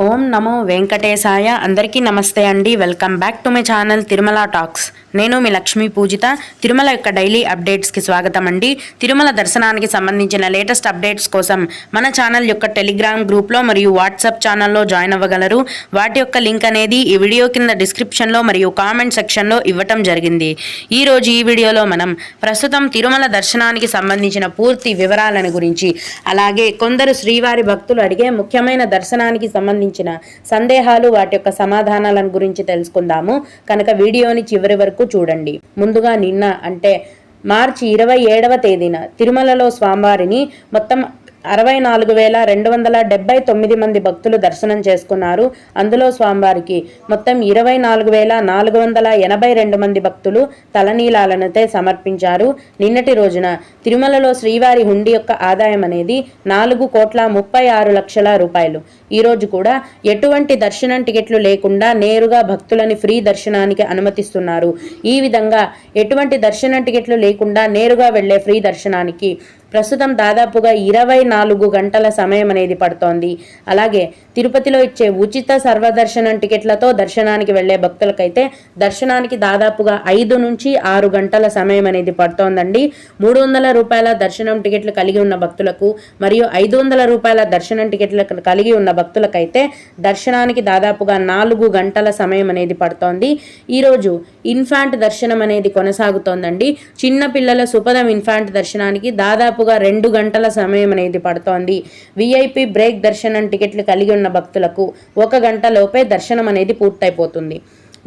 ఓం నమో వెంకటేశాయ. అందరికీ నమస్తే అండి. Welcome back to my channel Tirumala talks. నేను మీ లక్ష్మీ పూజిత. తిరుమల యొక్క డైలీ అప్డేట్స్కి స్వాగతం అండి. తిరుమల దర్శనానికి సంబంధించిన లేటెస్ట్ అప్డేట్స్ కోసం మన ఛానల్ యొక్క టెలిగ్రామ్ గ్రూప్లో మరియు వాట్సాప్ ఛానల్లో జాయిన్ అవ్వగలరు. వాటి యొక్క లింక్ అనేది ఈ వీడియో కింద డిస్క్రిప్షన్లో మరియు కామెంట్ సెక్షన్లో ఇవ్వటం జరిగింది. ఈరోజు ఈ వీడియోలో మనం ప్రస్తుతం తిరుమల దర్శనానికి సంబంధించిన పూర్తి వివరాలను గురించి, అలాగే కొందరు శ్రీవారి భక్తులు అడిగే ముఖ్యమైన దర్శనానికి సంబంధించిన సందేహాలు, వాటి యొక్క సమాధానాలను గురించి తెలుసుకుందాము. కనుక వీడియోని చివరి వరకు చూడండి. ముందుగా నిన్న అంటే మార్చి 27వ తేదీన తిరుమలలో స్వామివారిని మొత్తం 64,279 మంది భక్తులు దర్శనం చేసుకున్నారు. అందులో స్వామివారికి మొత్తం 24,482 మంది భక్తులు తలనీలాలనైతే సమర్పించారు. నిన్నటి రోజున తిరుమలలో శ్రీవారి హుండీ యొక్క ఆదాయం అనేది 4,36,00,000 రూపాయలు. ఈరోజు కూడా ఎటువంటి దర్శనం టికెట్లు లేకుండా నేరుగా భక్తులని ఫ్రీ దర్శనానికి అనుమతిస్తున్నారు. ఈ విధంగా ఎటువంటి దర్శనం టికెట్లు లేకుండా నేరుగా వెళ్లే ఫ్రీ దర్శనానికి ప్రస్తుతం దాదాపుగా 24 గంటల సమయం అనేది పడుతోంది. అలాగే తిరుపతిలో ఇచ్చే ఉచిత సర్వదర్శనం టికెట్లతో దర్శనానికి వెళ్లే భక్తులకైతే దర్శనానికి దాదాపుగా 5 నుంచి 6 గంటల సమయం అనేది పడుతోందండి. 300 రూపాయల దర్శనం టికెట్లు కలిగి ఉన్న భక్తులకు మరియు 500 రూపాయల దర్శనం టికెట్లు కలిగి ఉన్న భక్తులకైతే దర్శనానికి దాదాపుగా 4 గంటల సమయం అనేది పడుతోంది. ఈరోజు ఇన్ఫాంట్ దర్శనం అనేది కొనసాగుతోందండి. చిన్న పిల్లల సుపదం ఇన్ఫాంట్ దర్శనానికి దాదాపుగా 2 గంటల సమయం అనేది పడుతోంది. విఐపి బ్రేక్ దర్శనం టికెట్లు కలిగి ఉన్న భక్తులకు 1 గంట లోపే దర్శనం అనేది పూర్తయిపోతుంది.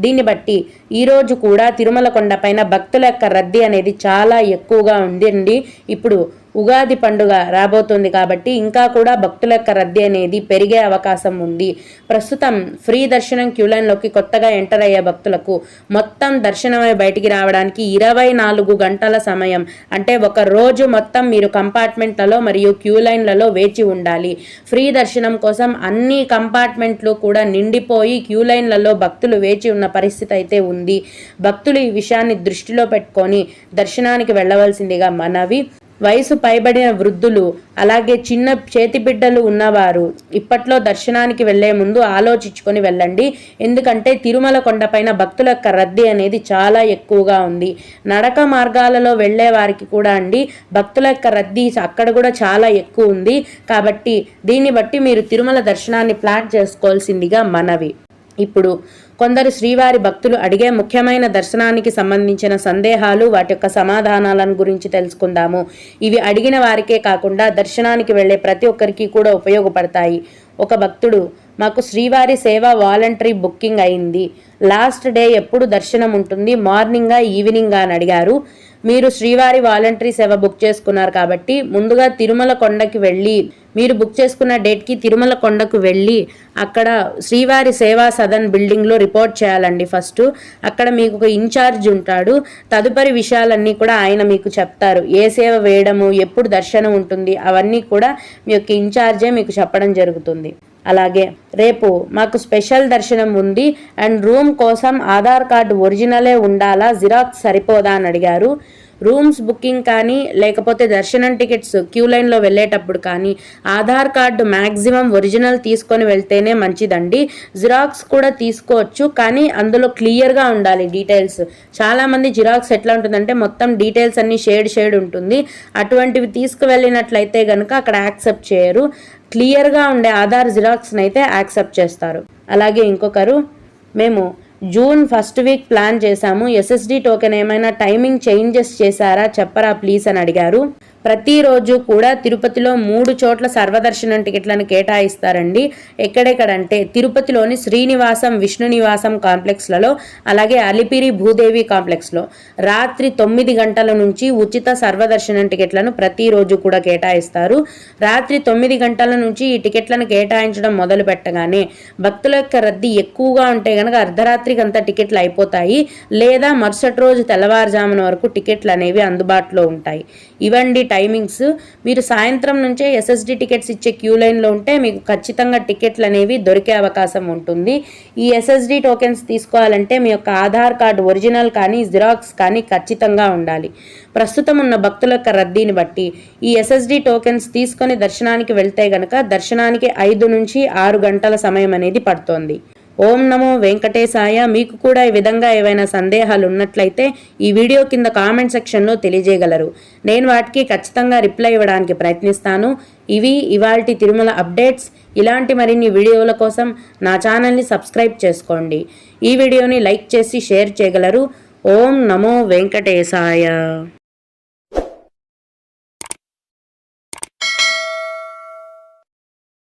దీన్ని బట్టి ఈరోజు కూడా తిరుమల కొండపైన భక్తుల యొక్క రద్దీ అనేది చాలా ఎక్కువగా ఉందండి. ఇప్పుడు ఉగాది పండుగ రాబోతుంది కాబట్టి ఇంకా కూడా భక్తుల యొక్క రద్దీ అనేది పెరిగే అవకాశం ఉంది. ప్రస్తుతం ఫ్రీ దర్శనం క్యూ లైన్లోకి కొత్తగా ఎంటర్ అయ్యే భక్తులకు మొత్తం దర్శనమై బయటికి రావడానికి 24 గంటల సమయం, అంటే ఒక రోజు మొత్తం మీరు కంపార్ట్మెంట్లలో మరియు క్యూ లైన్లలో వేచి ఉండాలి. ఫ్రీ దర్శనం కోసం అన్ని కంపార్ట్మెంట్లు కూడా నిండిపోయి క్యూ లైన్లలో భక్తులు వేచి ఉన్న పరిస్థితి అయితే ఉంది. భక్తులు ఈ విషయాన్ని దృష్టిలో పెట్టుకొని దర్శనానికి వెళ్ళవలసిందిగా మనవి. వయసు పైబడిన వృద్ధులు, అలాగే చిన్న చేతి బిడ్డలు ఉన్నవారు ఇప్పట్లో దర్శనానికి వెళ్లే ముందు ఆలోచించుకొని వెళ్ళండి. ఎందుకంటే తిరుమల కొండపైన భక్తుల యొక్క రద్దీ అనేది చాలా ఎక్కువగా ఉంది. నడక మార్గాలలో వెళ్లే వారికి కూడా అండి భక్తుల యొక్క రద్దీ అక్కడ కూడా చాలా ఎక్కువ ఉంది. కాబట్టి దీన్ని బట్టి మీరు తిరుమల దర్శనాన్ని ప్లాన్ చేసుకోవాల్సిందిగా మనవి. ఇప్పుడు కొందరు శ్రీవారి భక్తులు అడిగే ముఖ్యమైన దర్శనానికి సంబంధించిన సందేహాలు, వాటి యొక్క సమాధానాలను గురించి తెలుసుకుందాము. ఇవి అడిగిన వారికే కాకుండా దర్శనానికి వెళ్లే ప్రతి ఒక్కరికి కూడా ఉపయోగపడతాయి. ఒక భక్తుడు, మాకు శ్రీవారి సేవ వాలంటరీ బుకింగ్ అయింది, లాస్ట్ డే ఎప్పుడు దర్శనం ఉంటుంది, మార్నింగా ఈవినింగా అని అడిగారు. మీరు శ్రీవారి వాలంటరీ సేవ బుక్ చేసుకున్నారు కాబట్టి ముందుగా తిరుమల కొండకి వెళ్ళి, మీరు బుక్ చేసుకున్న డేట్కి తిరుమల కొండకు వెళ్ళి అక్కడ శ్రీవారి సేవా సదన్ బిల్డింగ్లో రిపోర్ట్ చేయాలండి. ఫస్ట్ అక్కడ మీకు ఒక ఇన్ఛార్జ్ ఉంటాడు. తదుపరి విషయాలన్నీ కూడా ఆయన మీకు చెప్తారు. ఏ సేవ వేయడము, ఎప్పుడు దర్శనం ఉంటుంది, అవన్నీ కూడా మీ యొక్క ఇన్ఛార్జే మీకు చెప్పడం జరుగుతుంది. అలాగే రేపు మాకు స్పెషల్ దర్శనం ఉంది అండ్ రూమ్ కోసం ఆధార్ కార్డు ఒరిజినలే ఉండాలా, జిరాక్స్ సరిపోదా అని అడిగారు. రూమ్స్ బుకింగ్ కానీ లేకపోతే దర్శనం టికెట్స్ క్యూ లైన్లో వెళ్ళేటప్పుడు కానీ ఆధార్ కార్డు మ్యాక్సిమం ఒరిజినల్ తీసుకొని వెళ్తేనే మంచిదండి. జిరాక్స్ కూడా తీసుకోవచ్చు, కానీ అందులో క్లియర్గా ఉండాలి డీటెయిల్స్. చాలామంది జిరాక్స్ ఎట్లా ఉంటుందంటే మొత్తం డీటెయిల్స్ అన్ని షేడ్ ఉంటుంది. అటువంటివి తీసుకువెళ్ళినట్లయితే కనుక అక్కడ యాక్సెప్ట్ చేయరు. క్లియర్గా ఉండే ఆధార్ జిరాక్స్ని అయితే యాక్సెప్ట్ చేస్తారు. అలాగే ఇంకొకరు, మేము జూన్ ఫస్ట్ వీక్ ప్లాన్ చేశాము, ఎస్ఎస్డి టోకెన్ ఏమైనా టైమింగ్ చేంజెస్ చేశారా చెప్పరా ప్లీజ్ అని అడిగారు. ప్రతిరోజు కూడా తిరుపతిలో 3 చోట్ల సర్వదర్శనం టికెట్లను కేటాయిస్తారండి. ఎక్కడెక్కడంటే తిరుపతిలోని శ్రీనివాసం, విష్ణు నివాసం కాంప్లెక్స్లలో, అలాగే అలిపిరి భూదేవి కాంప్లెక్స్లో రాత్రి 9 గంటల నుంచి ఉచిత సర్వదర్శనం టికెట్లను ప్రతిరోజు కూడా కేటాయిస్తారు. రాత్రి 9 గంటల నుంచి ఈ టికెట్లను కేటాయించడం మొదలు పెట్టగానే భక్తుల యొక్క రద్దీ ఎక్కువగా ఉంటే కనుక అర్ధరాత్రి రాత్రికంతా టికెట్లు అయిపోతాయి, లేదా మరుసటి రోజు తెల్లవారుజామున వరకు టికెట్లు అనేవి అందుబాటులో ఉంటాయి. ఇవండి టైమింగ్స్. మీరు సాయంత్రం నుంచే ఎస్ఎస్డి టికెట్స్ ఇచ్చే క్యూ లైన్లో ఉంటే మీకు ఖచ్చితంగా టికెట్లు అనేవి దొరికే అవకాశం ఉంటుంది. ఈ ఎస్ఎస్డి టోకెన్స్ తీసుకోవాలంటే మీ యొక్క ఆధార్ కార్డు ఒరిజినల్ కానీ జిరాక్స్ కానీ ఖచ్చితంగా ఉండాలి. ప్రస్తుతం ఉన్న భక్తుల యొక్క రద్దీని బట్టి ఈ ఎస్ఎస్డి టోకెన్స్ తీసుకొని దర్శనానికి వెళ్తే గనక దర్శనానికి 5 నుంచి 6 గంటల సమయం అనేది పడుతోంది. ఓం నమో వెంకటేశాయ. మీకు కూడా ఈ విధంగా ఏవైనా సందేహాలు ఉన్నట్లయితే ఈ వీడియో కింద కామెంట్ సెక్షన్లో తెలియజేయగలరు. నేను వాటికి ఖచ్చితంగా రిప్లై ఇవ్వడానికి ప్రయత్నిస్తాను. ఇవి ఇవాల్టి తిరుమల అప్డేట్స్. ఇలాంటి మరిన్ని వీడియోల కోసం నా ఛానల్ని సబ్స్క్రైబ్ చేసుకోండి. ఈ వీడియోని లైక్ చేసి షేర్ చేయగలరు. ఓం నమో వెంకటేశాయ.